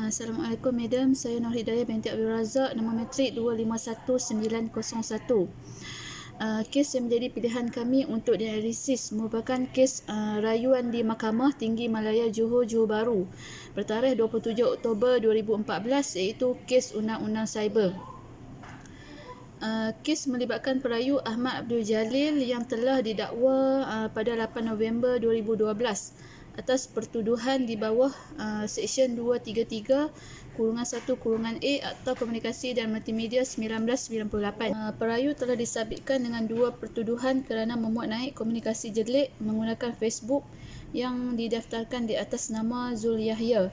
Assalamualaikum Madam, saya Nur Hidayah binti Abdul Razak, nombor matrik 251901. Kes yang menjadi pilihan kami untuk dianalisis merupakan kes rayuan di Mahkamah Tinggi Malaya Johor Baru bertarikh 27 Oktober 2014 iaitu kes Undang-Undang Cyber. Kes melibatkan perayu Ahmad Abdul Jalil yang telah didakwa pada 8 November 2012 atas pertuduhan di bawah Seksyen 233-1-A Akta Komunikasi dan Multimedia 1998. Perayu telah disabitkan dengan dua pertuduhan kerana memuat naik komunikasi jelek menggunakan Facebook yang didaftarkan di atas nama Zul Yahya.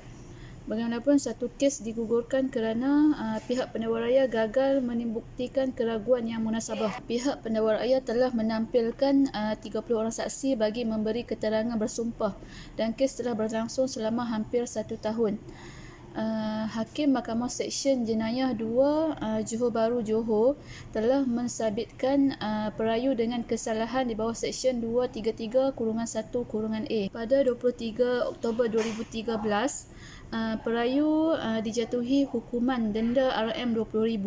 Bagaimanapun, satu kes digugurkan kerana pihak pendakwa raya gagal membuktikan keraguan yang munasabah. Pihak pendakwa raya telah menampilkan 30 orang saksi bagi memberi keterangan bersumpah dan kes telah berlangsung selama hampir 1 tahun. Hakim Mahkamah Seksyen Jenayah 2 Johor Baru Johor telah mensabitkan perayu dengan kesalahan di bawah Seksyen 233-1-A. Pada 23 Oktober 2013, perayu dijatuhi hukuman denda RM20,000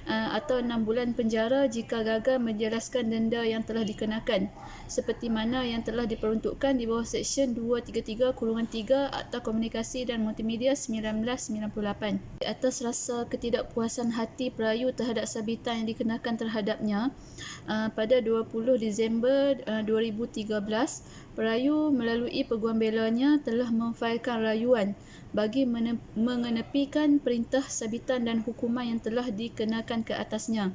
atau 6 bulan penjara jika gagal menjelaskan denda yang telah dikenakan, seperti mana yang telah diperuntukkan di bawah Seksyen 233-3 Akta Komunikasi dan Multimedia 1998. Di atas rasa ketidakpuasan hati perayu terhadap sabitan yang dikenakan terhadapnya, pada 20 Disember 2013, perayu melalui peguam belanya telah memfailkan rayuan bagi mengenepikan perintah sabitan dan hukuman yang telah dikenakan ke atasnya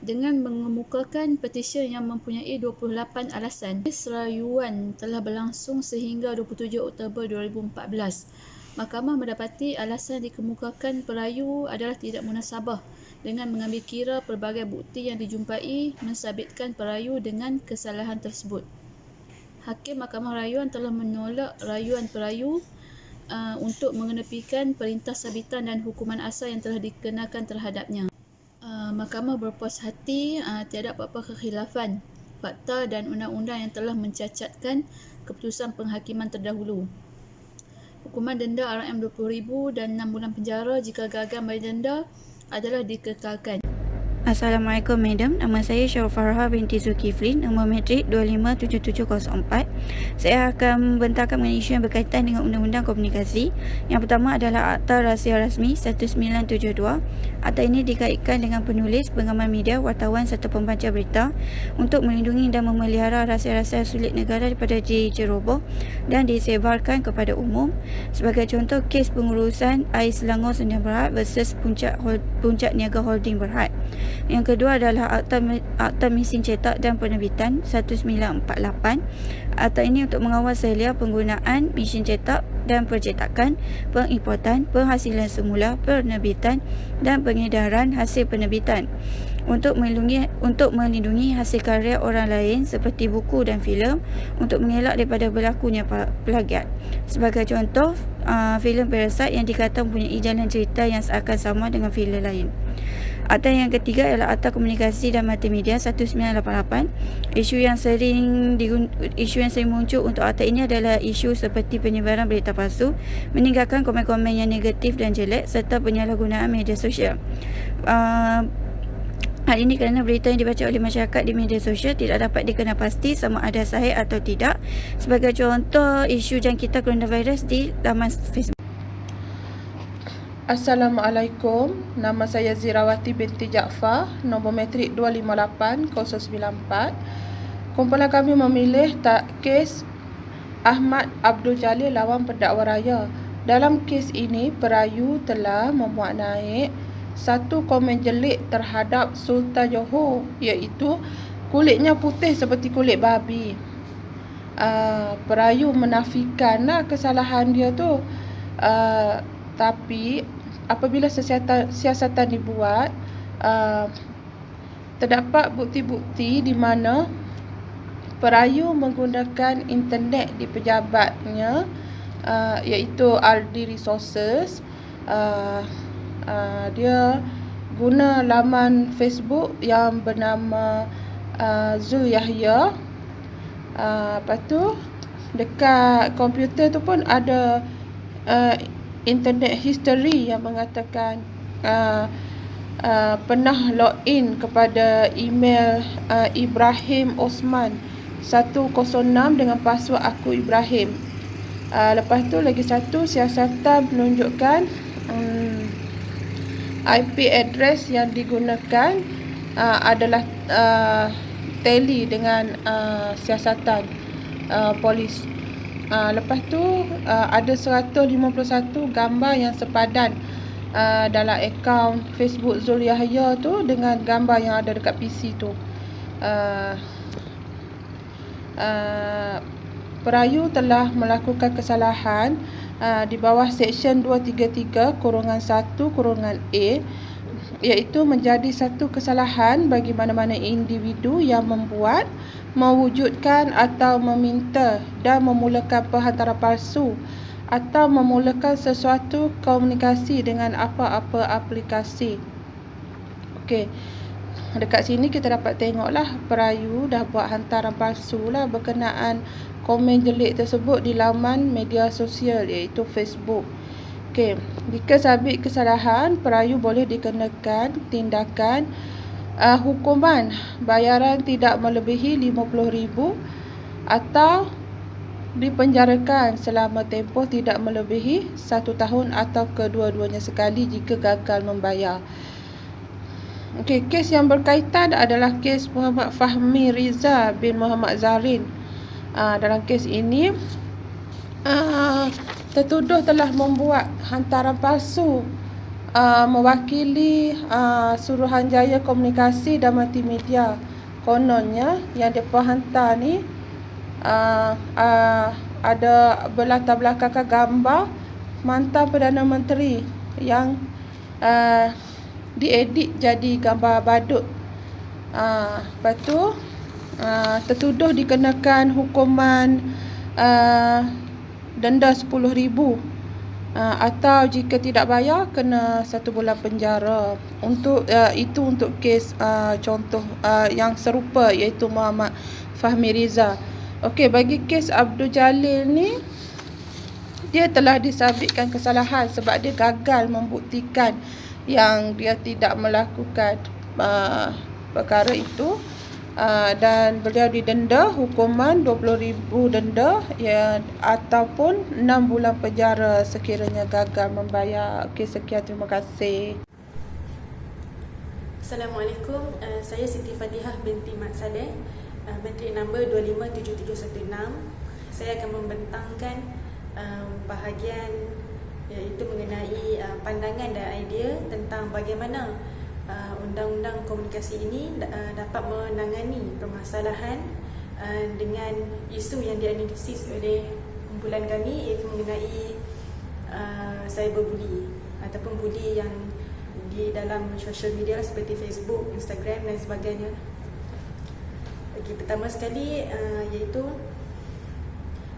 dengan mengemukakan petisyen yang mempunyai 28 alasan. Kes rayuan telah berlangsung sehingga 27 Oktober 2014. Mahkamah mendapati alasan dikemukakan perayu adalah tidak munasabah dengan mengambil kira pelbagai bukti yang dijumpai mensabitkan perayu dengan kesalahan tersebut. Hakim Mahkamah Rayuan telah menolak rayuan perayu untuk mengenepikan perintah sabitan dan hukuman asal yang telah dikenakan terhadapnya. Mahkamah berpuas hati tiada apa-apa kekhilafan fakta dan undang-undang yang telah mencacatkan keputusan penghakiman terdahulu. Hukuman denda RM20,000 dan 6 bulan penjara jika gagal bayar denda adalah dikekalkan. Assalamualaikum Madam, nama saya Syarul Farha binti Zulkifli, nombor matrik 257704. Saya akan membentangkan mengenai isu yang berkaitan dengan Undang-Undang Komunikasi. Yang pertama adalah Akta Rahsia Rasmi 1972. Akta ini dikaitkan dengan penulis, pengamal media, wartawan serta pembaca berita untuk melindungi dan memelihara rahsia-rahsia sulit negara daripada diceroboh dan disebarkan kepada umum. Sebagai contoh, kes pengurusan Air Selangor Sdn Bhd versus Puncak Niaga Holding Berhad. Yang kedua adalah Akta Mesin Cetak dan Penerbitan 1948. Akta ini untuk mengawal selia penggunaan mesin cetak dan percetakan, pengimportan, penghasilan semula, penerbitan dan pengedaran hasil penerbitan untuk melindungi hasil karya orang lain seperti buku dan filem untuk mengelak daripada berlakunya plagiat. Sebagai contoh, filem Parasite yang dikatakan mempunyai jalan cerita yang seakan sama dengan filem lain. Akta yang ketiga ialah Akta Komunikasi dan Multimedia 1988. Isu yang sering muncul untuk akta ini adalah isu seperti penyebaran berita palsu, meninggalkan komen-komen yang negatif dan jelek serta penyalahgunaan media sosial. Hal ini kerana berita yang dibaca oleh masyarakat di media sosial tidak dapat dikenal pasti sama ada sahih atau tidak. Sebagai contoh, isu jangkitan coronavirus di laman Facebook. Assalamualaikum, nama saya Zirawati binti Jaafar, nombor matrik 258094. Kumpulan kami memilih kes Ahmad Abdul Jalil lawan pendakwa raya. Dalam kes ini, perayu telah memuat naik satu komen jelek terhadap Sultan Johor, iaitu kulitnya putih seperti kulit babi. Perayu menafikan kesalahan dia tu. Tapi apabila siasatan dibuat, terdapat bukti-bukti di mana perayu menggunakan internet di pejabatnya, iaitu RD Resources. Dia guna laman Facebook yang bernama Zul Yahya. Lepas tu dekat komputer tu pun ada internet history yang mengatakan pernah login kepada email Ibrahim Osman 106 dengan password aku Ibrahim. Lepas tu lagi satu, siasatan menunjukkan IP address yang digunakan adalah tally dengan siasatan polis. Lepas tu ada 151 gambar yang sepadan dalam akaun Facebook Zul Yahya tu dengan gambar yang ada dekat PC tu. Perayu telah melakukan kesalahan di bawah Seksyen 233-1-A, iaitu menjadi satu kesalahan bagi mana-mana individu yang membuat, mewujudkan atau meminta dan memulakan penghantaran palsu atau memulakan sesuatu komunikasi dengan apa-apa aplikasi. Okey. Dekat sini kita dapat tengoklah perayu dah buat hantaran palsu lah berkenaan komen jelek tersebut di laman media sosial iaitu Facebook. Okey, jika sabit kesalahan, perayu boleh dikenakan tindakan hukuman bayaran tidak melebihi RM50,000 atau dipenjarakan selama tempoh tidak melebihi 1 tahun atau kedua-duanya sekali jika gagal membayar. Okey, kes yang berkaitan adalah kes Muhammad Fahmi Riza bin Muhammad Zarin. Dalam kes ini, tertuduh telah membuat hantaran palsu mewakili Suruhanjaya Komunikasi dan Multimedia. Kononnya yang mereka hantar ni ada berlatar belakangkan gambar mantan Perdana Menteri yang diedit jadi gambar badut. Lepas tu tertuduh dikenakan hukuman denda RM10,000 atau jika tidak bayar kena 1 bulan penjara. Itu untuk kes contoh yang serupa iaitu Muhammad Fahmi Riza. Okey, bagi kes Abdul Jalil ni, dia telah disabitkan kesalahan sebab dia gagal membuktikan yang dia tidak melakukan perkara itu, dan beliau didenda hukuman RM20,000 denda ataupun 6 bulan penjara sekiranya gagal membayar. Okey, sekian, terima kasih. Assalamualaikum, saya Siti Fadihah binti Mat Saleh, matrik nombor 257716. Saya akan membentangkan bahagian iaitu mengenai pandangan dan idea tentang bagaimana undang-undang komunikasi ini dapat menangani permasalahan dengan isu yang dianalisis oleh kumpulan kami, iaitu mengenai cyberbully ataupun bully yang di dalam social media seperti Facebook, Instagram dan sebagainya. Okey, pertama sekali iaitu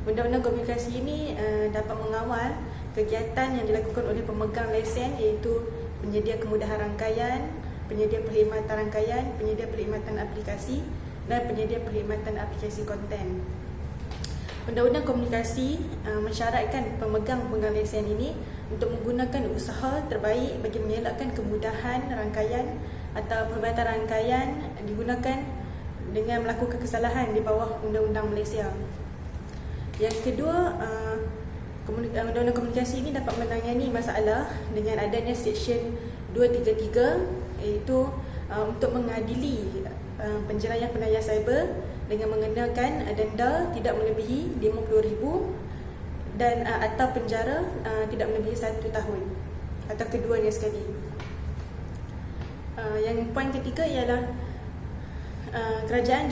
undang-undang komunikasi ini dapat mengawal kegiatan yang dilakukan oleh pemegang lesen, iaitu penyedia kemudahan rangkaian, penyedia perkhidmatan rangkaian, penyedia perkhidmatan aplikasi dan penyedia perkhidmatan aplikasi konten. Undang-undang komunikasi mensyaratkan pemegang lesen ini untuk menggunakan usaha terbaik bagi mengelakkan kemudahan rangkaian atau perkhidmatan rangkaian digunakan dengan melakukan kesalahan di bawah Undang-Undang Malaysia. Yang kedua, undang-undang komunikasi ini dapat menangani masalah dengan adanya Seksyen 233, iaitu untuk mengadili penjeraian penayaan cyber dengan mengenakan denda tidak melebihi RM50,000 dan atau penjara tidak melebihi 1 tahun atau keduanya sekali. Yang poin ketiga ialah kerajaan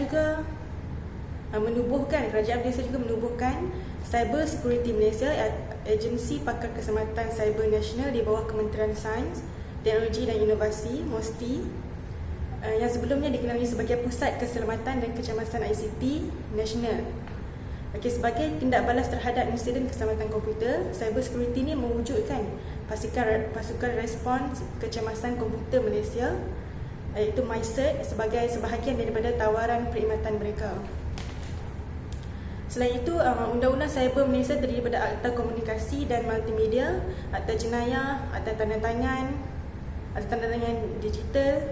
Malaysia juga menubuhkan Cyber Security Malaysia, agensi pakar keselamatan cyber nasional di bawah Kementerian Sains, Teknologi dan Inovasi (MOSTI), yang sebelumnya dikenali sebagai Pusat Keselamatan dan Kecemasan ICT Nasional. Okey, sebagai tindak balas terhadap insiden keselamatan komputer, cyber security ini mewujudkan pasukan respons kecemasan komputer Malaysia, iaitu MyCERT, sebagai sebahagian daripada tawaran perkhidmatan mereka. Selain itu, Undang-Undang Cyber Malaysia terdiri daripada Akta Komunikasi dan Multimedia, Akta Jenayah, Akta Tanda Tangan, Akta Tanda Tangan Digital,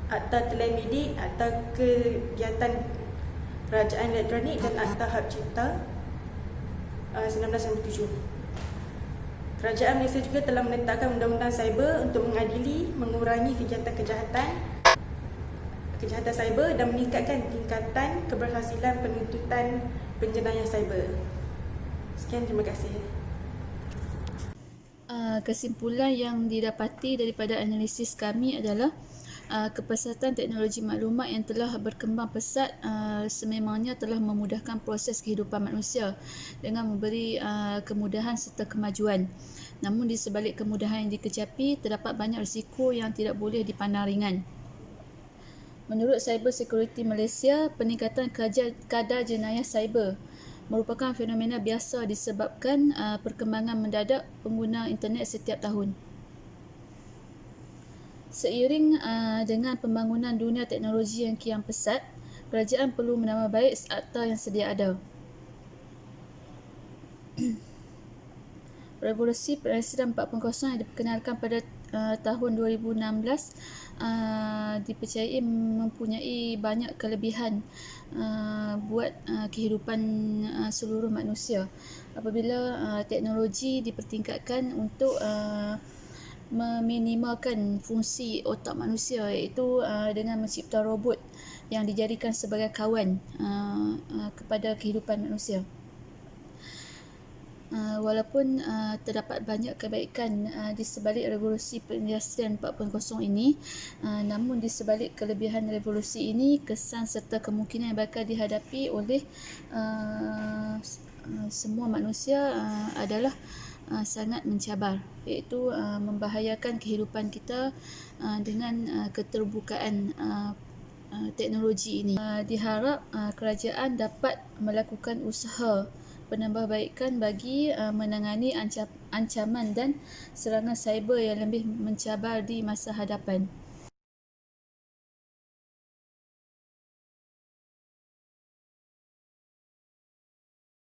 Akta Telemedik, Akta Kegiatan Kerajaan Elektronik dan Akta Hak Cipta 1997. Kerajaan Malaysia juga telah menetapkan Undang-Undang Cyber untuk mengadili, mengurangi kejahatan cyber dan meningkatkan tingkatan keberhasilan penuntutan penjenayah cyber. Sekian, terima kasih. Kesimpulan yang didapati daripada analisis kami adalah kepesatan teknologi maklumat yang telah berkembang pesat sememangnya telah memudahkan proses kehidupan manusia dengan memberi kemudahan serta kemajuan. Namun di sebalik kemudahan yang dikecapi, terdapat banyak risiko yang tidak boleh dipandang ringan. Menurut Cyber Security Malaysia, peningkatan kadar jenayah cyber merupakan fenomena biasa disebabkan perkembangan mendadak pengguna internet setiap tahun. Seiring dengan pembangunan dunia teknologi yang kian pesat, kerajaan perlu menambah baik akta yang sedia ada. Revolusi Presiden 4.0 yang diperkenalkan pada tahun 2016 dipercayai mempunyai banyak kelebihan buat kehidupan seluruh manusia apabila teknologi dipertingkatkan untuk meminimalkan fungsi otak manusia, iaitu dengan mencipta robot yang dijadikan sebagai kawan kepada kehidupan manusia. Walaupun terdapat banyak kebaikan di sebalik revolusi perindustrian 4.0 ini, namun di sebalik kelebihan revolusi ini, kesan serta kemungkinan yang bakal dihadapi oleh semua manusia adalah sangat mencabar, iaitu membahayakan kehidupan kita dengan keterbukaan teknologi ini. Diharap kerajaan dapat melakukan usaha penambahbaikan bagi menangani ancaman dan serangan cyber yang lebih mencabar di masa hadapan.